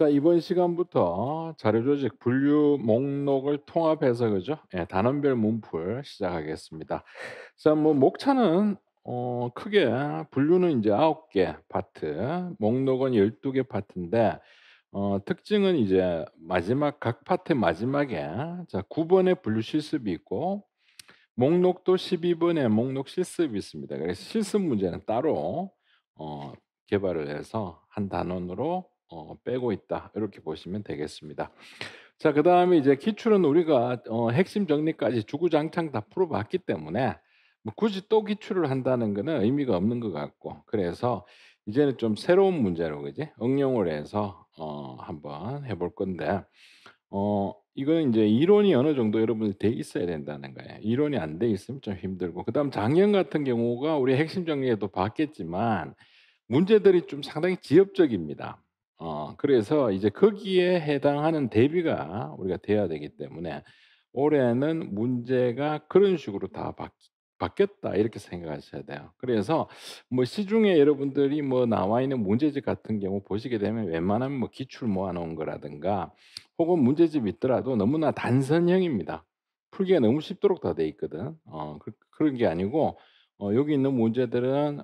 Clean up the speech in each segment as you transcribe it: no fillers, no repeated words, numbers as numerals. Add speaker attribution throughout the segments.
Speaker 1: 자, 이번 시간부터 자료 조직 분류 목록을 통합해서 그죠? 예, 단원별 문풀 시작하겠습니다. 자, 뭐 목차는 크게 분류는 이제 9개 파트, 목록은 12개 파트인데 특징은 이제 마지막 각 파트 마지막에 자, 9번의 분류 실습이 있고 목록도 12번의 목록 실습이 있습니다. 그래서 실습 문제는 따로 어 개발을 해서 한 단원으로 빼고 있다. 이렇게 보시면 되겠습니다. 자, 그다음에 이제 기출은 우리가 핵심 정리까지 주구장창 다 풀어 봤기 때문에 뭐 굳이 또 기출을 한다는 거는 의미가 없는 것 같고, 그래서 이제는 좀 새로운 문제로 그지? 응용을 해서 한번 해볼 건데 이거는 인제 이론이 어느 정도 여러분이 돼 있어야 된다는 거예요. 이론이 안 돼 있으면 좀 힘들고, 그다음 작년 같은 경우가 우리 핵심 정리에도 봤겠지만 문제들이 좀 상당히 지엽적입니다. 그래서 이제 거기에 해당하는 대비가 우리가 돼야 되기 때문에 올해는 문제가 그런 식으로 다 바뀌었다 이렇게 생각하셔야 돼요. 그래서 뭐 시중에 여러분들이 뭐 나와 있는 문제집 같은 경우 보시게 되면 웬만하면 뭐 기출 모아 놓은 거라든가 혹은 문제집이 있더라도 너무나 단선형입니다. 풀기가 너무 쉽도록 다 돼 있거든. 그런 게 아니고 여기 있는 문제들은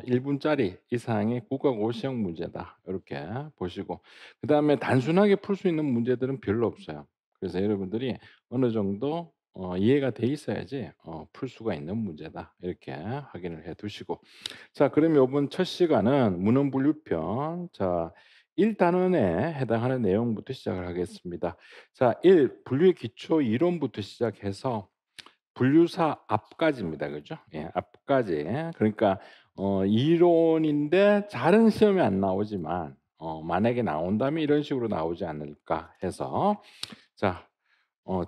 Speaker 1: 1 분짜리 이상의 국가고시형 문제다. 이렇게 보시고, 그다음에 단순하게 풀 수 있는 문제들은 별로 없어요. 그래서 여러분들이 어느 정도 이해가 돼 있어야지 풀 수가 있는 문제다. 이렇게 확인을 해 두시고, 자, 그럼 이번 첫 시간은 문헌 분류편, 자 1 단원에 해당하는 내용부터 시작을 하겠습니다. 자, 1 분류의 기초 이론부터 시작해서 분류사 앞까지입니다. 그죠? 예, 앞까지. 그러니까 이론인데 잘은 시험에 안 나오지만 만약에 나온다면 이런 식으로 나오지 않을까 해서 자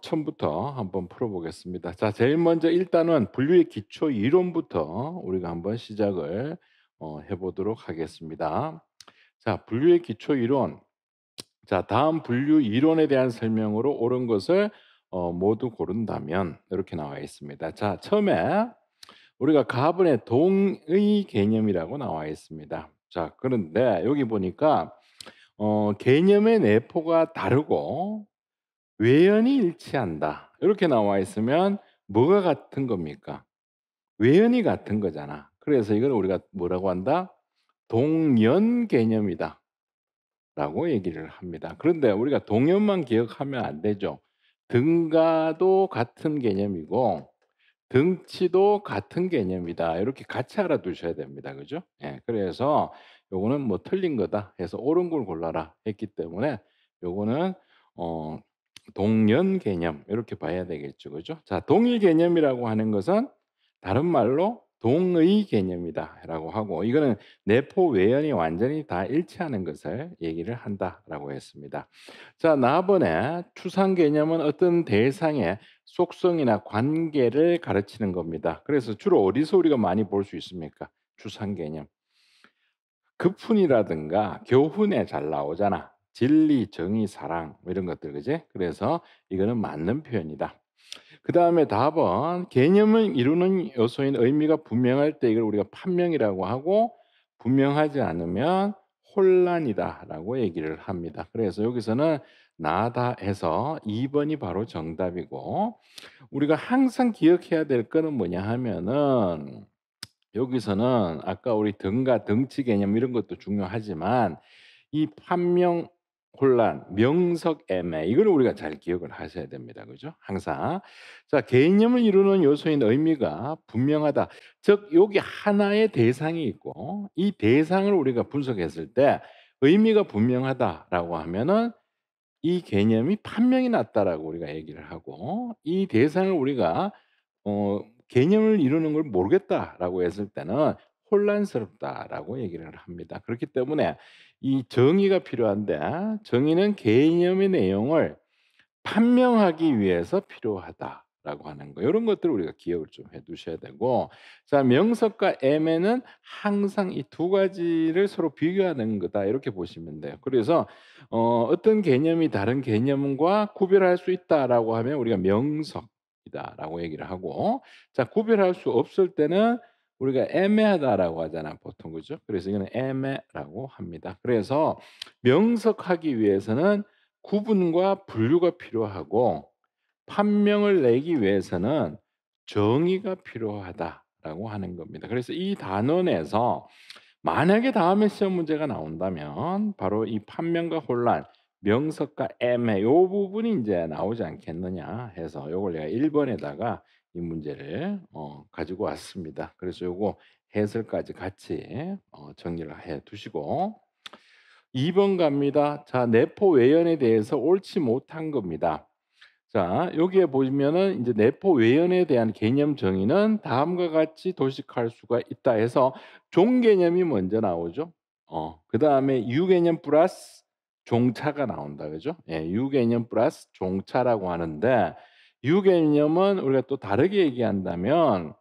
Speaker 1: 처음부터 한번 풀어 보겠습니다. 자, 제일 먼저 일단은 분류의 기초 이론부터 우리가 한번 시작을 해 보도록 하겠습니다. 자, 분류의 기초 이론. 자, 다음 분류 이론에 대한 설명으로 옳은 것을 모두 고른다면 이렇게 나와 있습니다. 자, 처음에 우리가 가분의 동의 개념이라고 나와 있습니다. 자, 그런데 여기 보니까 개념의 내포가 다르고 외연이 일치한다. 이렇게 나와 있으면 뭐가 같은 겁니까? 외연이 같은 거잖아. 그래서 이걸 우리가 뭐라고 한다? 동연 개념이다. 라고 얘기를 합니다. 그런데 우리가 동연만 기억하면 안 되죠. 등가도 같은 개념이고 등치도 같은 개념이다. 이렇게 같이 알아두셔야 됩니다. 그죠? 예. 그래서 요거는 뭐 틀린 거다 해서 옳은 걸 골라라 했기 때문에 요거는 어 동연 개념 이렇게 봐야 되겠죠. 그죠? 자, 동일 개념이라고 하는 것은 다른 말로 동의 개념이다라고 하고, 이거는 내포 외연이 완전히 다 일치하는 것을 얘기를 한다라고 했습니다. 자, 나번에 추상 개념은 어떤 대상의 속성이나 관계를 가르치는 겁니다. 그래서 주로 어디서 우리가 많이 볼 수 있습니까? 추상 개념. 급훈이라든가 교훈에 잘 나오잖아. 진리, 정의, 사랑 뭐 이런 것들 그지? 그래서 이거는 맞는 표현이다. 그다음에 답은 개념을 이루는 요소인 의미가 분명할 때 이걸 우리가 판명이라고 하고, 분명하지 않으면 혼란이다라고 얘기를 합니다. 그래서 여기서는 나다 해서 2 번이 바로 정답이고, 우리가 항상 기억해야 될 거는 뭐냐 하면은 여기서는 아까 우리 등가 등치 개념 이런 것도 중요하지만 이 판명 혼란, 명석애매 이거를 우리가 잘 기억을 하셔야 됩니다. 그죠? 항상. 자, 개념을 이루는 요소인 의미가 분명하다. 즉 여기 하나의 대상이 있고 이 대상을 우리가 분석했을 때 의미가 분명하다라고 하면은 이 개념이 판명이 났다라고 우리가 얘기를 하고, 이 대상을 우리가 개념을 이루는 걸 모르겠다라고 했을 때는 혼란스럽다라고 얘기를 합니다. 그렇기 때문에 이 정의가 필요한데, 정의는 개념의 내용을 판명하기 위해서 필요하다라고 하는 거. 요런 것들을 우리가 기억을 좀 해 두셔야 되고, 자, 명석과 애매는 항상 이 두 가지를 서로 비교하는 거다 이렇게 보시면 돼요. 그래서 어떤 개념이 다른 개념과 구별할 수 있다라고 하면 우리가 명석이다라고 얘기를 하고, 자, 구별할 수 없을 때는 우리가 애매하다라고 하잖아 보통 그죠? 그래서 이거는 애매라고 합니다. 그래서 명석하기 위해서는 구분과 분류가 필요하고 판명을 내기 위해서는 정의가 필요하다라고 하는 겁니다. 그래서 이 단원에서 만약에 다음에 시험 문제가 나온다면 바로 이 판명과 혼란, 명석과 애매 요 부분이 인제 나오지 않겠느냐 해서 요걸 내가 1 번에다가 이 문제를 가지고 왔습니다. 그래서 요거 해설까지 같이 정리를 해 두시고 2번 갑니다. 자 내포 외연에 대해서 옳지 못한 겁니다. 자 여기에 보시면은 인제 내포 외연에 대한 개념 정의는 다음과 같이 도식할 수가 있다 해서 종 개념이 먼저 나오죠. 그다음에 유 개념 플러스 종차가 나온다 그죠? 예 유 개념 플러스 종차라고 하는데 유 개념은 우리가 또 다르게 얘기한다면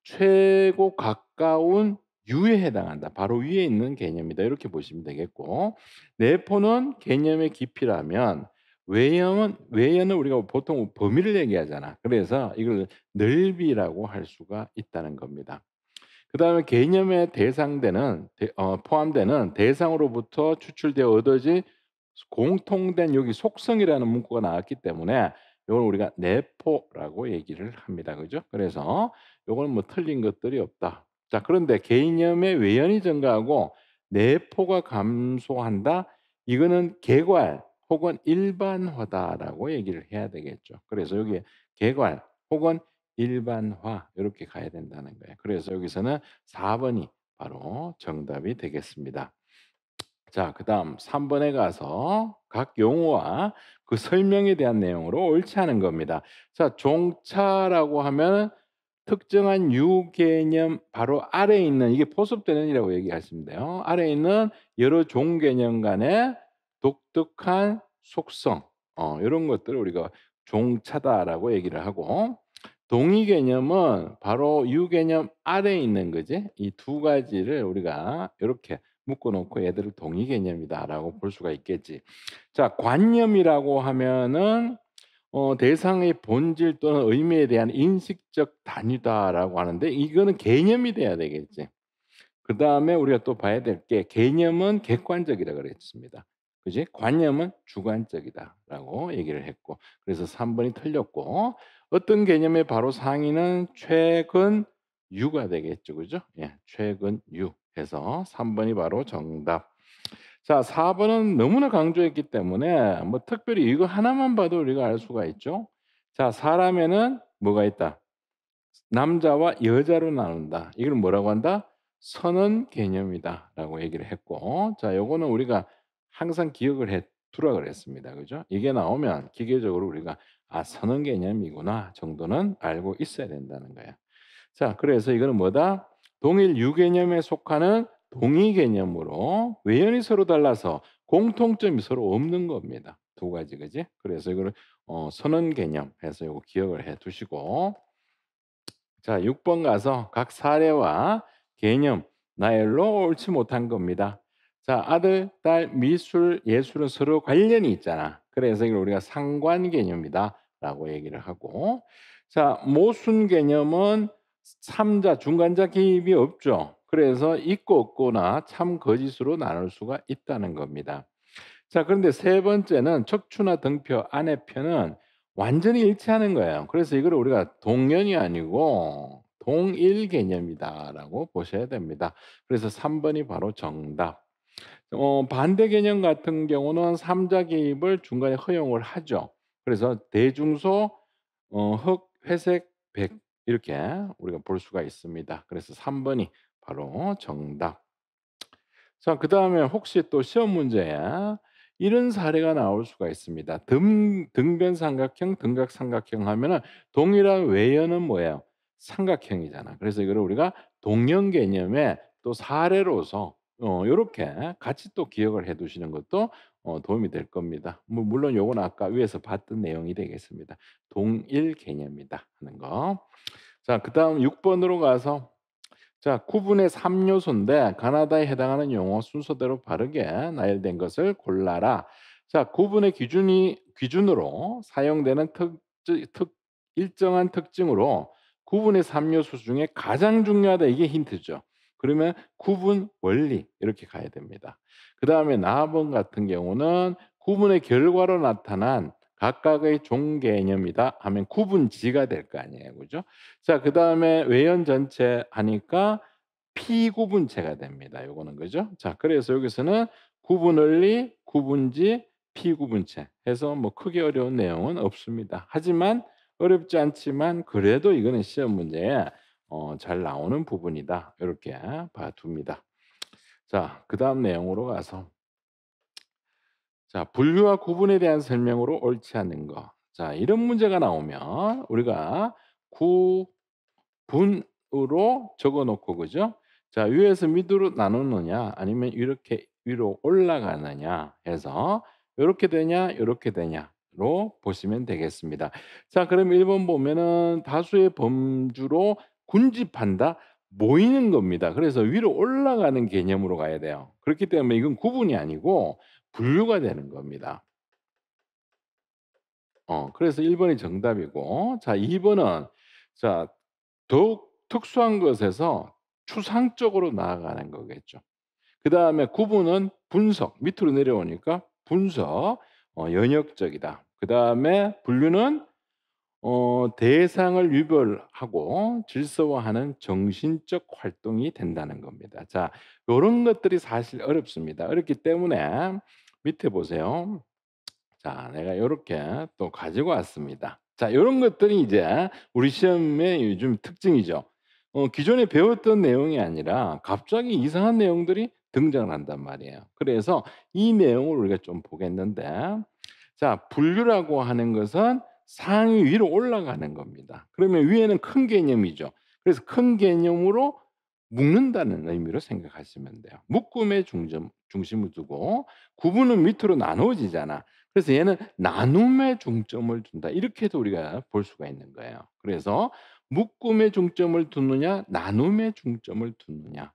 Speaker 1: 최고 가까운 유에 해당한다. 바로 위에 있는 개념이다. 이렇게 보시면 되겠고 내포는 개념의 깊이라면 외형은 우리가 보통 범위를 얘기하잖아. 그래서 이걸 넓이라고 할 수가 있다는 겁니다. 그다음에 개념에 포함되는 대상으로부터 추출되어 얻어진 공통된 여기 속성이라는 문구가 나왔기 때문에 요걸 우리가 내포라고 얘기를 합니다. 그죠? 그래서 요거는 뭐 틀린 것들이 없다. 자 그런데 개념의 외연이 증가하고 내포가 감소한다. 이거는 개괄 혹은 일반화다라고 얘기를 해야 되겠죠. 그래서 여기에 개괄 혹은 일반화 요렇게 가야 된다는 거예요. 그래서 여기서는 4 번이 바로 정답이 되겠습니다. 자 그다음 3 번에 가서 각 용어와 그 설명에 대한 내용으로 옳지 않은 겁니다. 자 종차라고 하면은 특정한 유 개념 바로 아래에 있는 이게 포섭되는이라고 얘기하시면 돼요. 아래에 있는 여러 종 개념 간의 독특한 속성 요런 것들을 우리가 종차다라고 얘기를 하고 동의 개념은 바로 유 개념 아래에 있는 거지. 이 두 가지를 우리가 요렇게 묶어 놓고 얘들을 동의 개념이다라고 볼 수가 있겠지. 자 관념이라고 하면은 대상의 본질 또는 의미에 대한 인식적 단위다라고 하는데 이거는 개념이 돼야 되겠지. 그다음에 우리가 또 봐야 될 게 개념은 객관적이라 그랬습니다. 그지? 관념은 주관적이다라고 얘기를 했고 그래서 3 번이 틀렸고 어떤 개념의 바로 상위는 최근 유가 되겠죠. 그죠? 예. 최근 유 해서 3 번이 바로 정답. 자 4 번은 너무나 강조했기 때문에 뭐 특별히 이거 하나만 봐도 우리가 알 수가 있죠. 자 사람에는 뭐가 있다? 남자와 여자로 나눈다. 이걸 뭐라고 한다? 선언 개념이다라고 얘기를 했고 자 요거는 우리가 항상 기억을 해 두라 그랬습니다. 그죠? 이게 나오면 기계적으로 우리가 '아 선언 개념이구나.' 정도는 알고 있어야 된다는 거야. 자 그래서 이거는 뭐다? 동일 유개념에 속하는 동의 개념으로 외연이 서로 달라서 공통점이 서로 없는 겁니다. 두 가지 그지? 그래서 이거를 선언 개념 해서 요거 기억을 해 두시고 자 6번 가서 각 사례와 개념, 나열로 옳지 못한 겁니다. 자 아들, 딸, 미술, 예술은 서로 관련이 있잖아. 그래서 이걸 우리가 상관 개념이다라고 얘기를 하고 자 모순 개념은 3자 중간자 개입이 없죠. 그래서 있고 없거나 참 거짓으로 나눌 수가 있다는 겁니다. 자 그런데 세 번째는 척추나 등표, 안에표는 완전히 일치하는 거예요. 그래서 이거를 우리가 동연이 아니고 동일 개념이다라고 보셔야 됩니다. 그래서 3 번이 바로 정답. 반대 개념 같은 경우는 3자 개입을 중간에 허용을 하죠. 그래서 대중소, 흑, 회색, 백 이렇게 우리가 볼 수가 있습니다. 그래서 3 번이 바로 정답. 자 그다음에 혹시 또 시험 문제에 이런 사례가 나올 수가 있습니다. 등변삼각형, 등각삼각형 하면은 동일한 외연은 뭐예요? 삼각형이잖아. 그래서 이거를 우리가 동형 개념의 또 사례로서 요렇게 같이 또 기억을 해 두시는 것도 도움이 될 겁니다. 뭐 물론 요건 아까 위에서 봤던 내용이 되겠습니다. 동일 개념이다 하는 거. 자 그다음 6 번으로 가서 자 구분의 3 요소인데 가나다에 해당하는 용어 순서대로 바르게 나열된 것을 골라라. 자 구분의 기준으로 사용되는 일정한 특징으로 구분의 3 요소 중에 가장 중요하다 이게 힌트죠. 그러면 구분 원리 이렇게 가야 됩니다. 그다음에 나번 같은 경우는 구분의 결과로 나타난 각각의 종 개념이다 하면 구분지가 될 거 아니에요. 그죠? 자, 그다음에 외연 전체 하니까 피구분체가 됩니다. 요거는 그죠? 자, 그래서 여기서는 구분원리, 구분지, 피구분체 해서 뭐 크게 어려운 내용은 없습니다. 하지만 어렵지 않지만 그래도 이거는 시험 문제에 잘 나오는 부분이다. 요렇게 봐 둡니다. 자, 그다음 내용으로 가서 자, 분류와 구분에 대한 설명으로 옳지 않은 거. 자, 이런 문제가 나오면 우리가 구분으로 적어 놓고 그죠? 자, 위에서 밑으로 나누느냐 아니면 이렇게 위로 올라가느냐 해서 요렇게 되냐 요렇게 되냐로 보시면 되겠습니다. 자, 그럼 1번 보면은 다수의 범주로 군집한다. 모이는 겁니다. 그래서 위로 올라가는 개념으로 가야 돼요. 그렇기 때문에 이건 구분이 아니고 분류가 되는 겁니다. 그래서 1 번이 정답이고 자, 2 번은 자, 더욱 특수한 것에서 추상적으로 나아가는 거겠죠. 그다음에 구분은 분석, 밑으로 내려오니까 분석, 연역적이다. 그다음에 분류는 대상을 유별하고 질서화하는 정신적 활동이 된다는 겁니다. 자, 요런 것들이 사실 어렵습니다. 어렵기 때문에 밑에 보세요. 자, 내가 요렇게 또 가지고 왔습니다. 자, 요런 것들이 이제 우리 시험의 요즘 특징이죠. 기존에 배웠던 내용이 아니라 갑자기 이상한 내용들이 등장을 한단 말이에요. 그래서 이 내용을 우리가 좀 보겠는데 자, 분류라고 하는 것은 상위 위로 올라가는 겁니다. 그러면 위에는 큰 개념이죠. 그래서 큰 개념으로 묶는다는 의미로 생각하시면 돼요. 묶음에 중심을 두고 구분은 밑으로 나누어지잖아. 그래서 얘는 나눔에 중점을 둔다. 이렇게도 우리가 볼 수가 있는 거예요. 그래서 묶음에 중점을 두느냐, 나눔에 중점을 두느냐.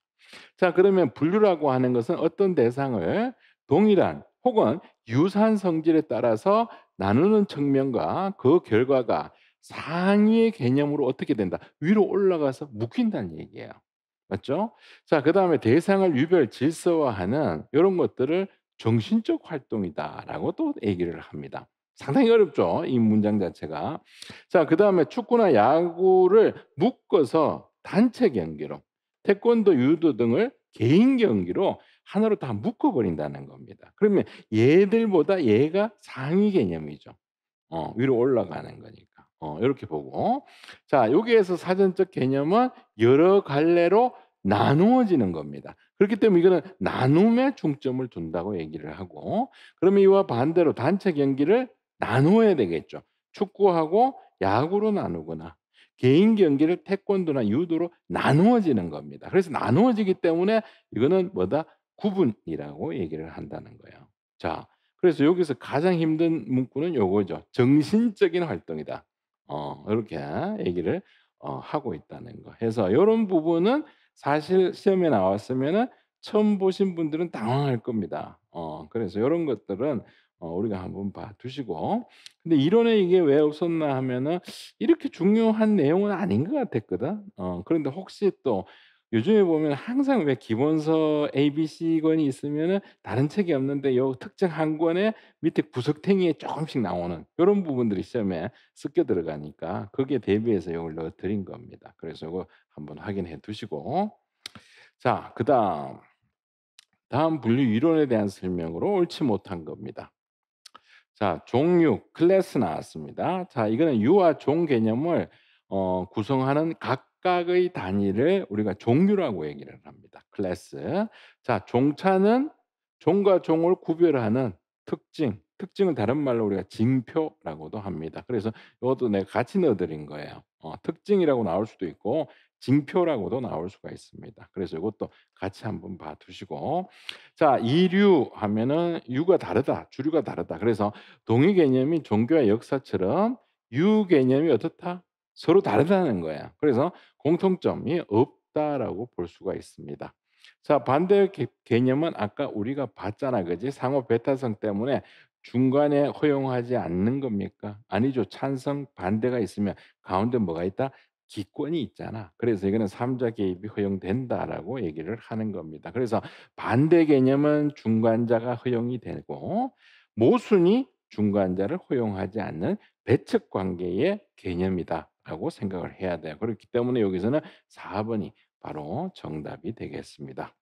Speaker 1: 자, 그러면 분류라고 하는 것은 어떤 대상을 동일한 혹은 유사한 성질에 따라서 나누는 측면과 그 결과가 상위의 개념으로 어떻게 된다? 위로 올라가서 묶인다는 얘기예요. 맞죠? 자, 그다음에 대상을 유별 질서화하는 이런 것들을 정신적 활동이다라고 또 얘기를 합니다. 상당히 어렵죠, 이 문장 자체가. 자, 그다음에 축구나 야구를 묶어서 단체 경기로 태권도, 유도 등을 개인 경기로 하나로 다 묶어 버린다는 겁니다. 그러면 얘들보다 얘가 상위 개념이죠. 위로 올라가는 거니까. 요렇게 보고. 자, 여기에서 사전적 개념은 여러 갈래로 나누어지는 겁니다. 그렇기 때문에 이거는 나눔에 중점을 둔다고 얘기를 하고 그러면 이와 반대로 단체 경기를 나누어야 되겠죠. 축구하고 야구로 나누거나 개인 경기를 태권도나 유도로 나누어지는 겁니다. 그래서 나누어지기 때문에 이거는 뭐다? 구분이라고 얘기를 한다는 거예요. 자, 그래서 여기서 가장 힘든 문구는 요거죠. 정신적인 활동이다. 요렇게 얘기를 하고 있다는 거. 해서 요런 부분은 사실 시험에 나왔으면은 처음 보신 분들은 당황할 겁니다. 그래서 요런 것들은 우리가 한번 봐 두시고 근데 이론에 이게 왜 없었나 하면은 이렇게 중요한 내용은 아닌 것 같았거든. 그런데 혹시 또 요즘에 보면 항상 왜 기본서 ABC 권이 있으면은 다른 책이 없는데 요 특정 한 권에 밑에 구석탱이에 쪼끔씩 나오는 요런 부분들이 시험에 섞여 들어가니까 거기에 대비해서 요걸 넣어 드린 겁니다. 그래서 요거 한번 확인해 두시고 자, 다음 분류 이론에 대한 설명으로 옳지 못한 겁니다. 자, 종류, 클래스 나왔습니다. 자, 이거는 유와 종 개념을 구성하는 각각의 단위를 우리가 종류라고 얘기를 합니다. 클래스. 자, 종차는 종과 종을 구별하는 특징, 특징은 다른 말로 우리가 징표라고도 합니다. 그래서 이것도 내가 같이 넣어 드린 거예요. 특징이라고 나올 수도 있고 징표라고도 나올 수가 있습니다. 그래서 이것도 같이 한번 봐 두시고 자, 이류 하면은 유가 다르다, 주류가 다르다. 그래서 동의 개념이 종교와 역사처럼 유 개념이 어떻다? 서로 다르다는 거야. 그래서 공통점이 없다라고 볼 수가 있습니다. 자, 반대 개념은 아까 우리가 봤잖아. 그지? 상호 배타성 때문에 중간에 허용하지 않는 겁니까? 아니죠. 찬성, 반대가 있으면 가운데 뭐가 있다? 기권이 있잖아. 그래서 이거는 삼자 개입이 허용된다라고 얘기를 하는 겁니다. 그래서 반대 개념은 중간자가 허용이 되고 모순이 중간자를 허용하지 않는 배척 관계의 개념이다라고 생각을 해야 돼요. 그렇기 때문에 여기서는 4 번이 바로 정답이 되겠습니다.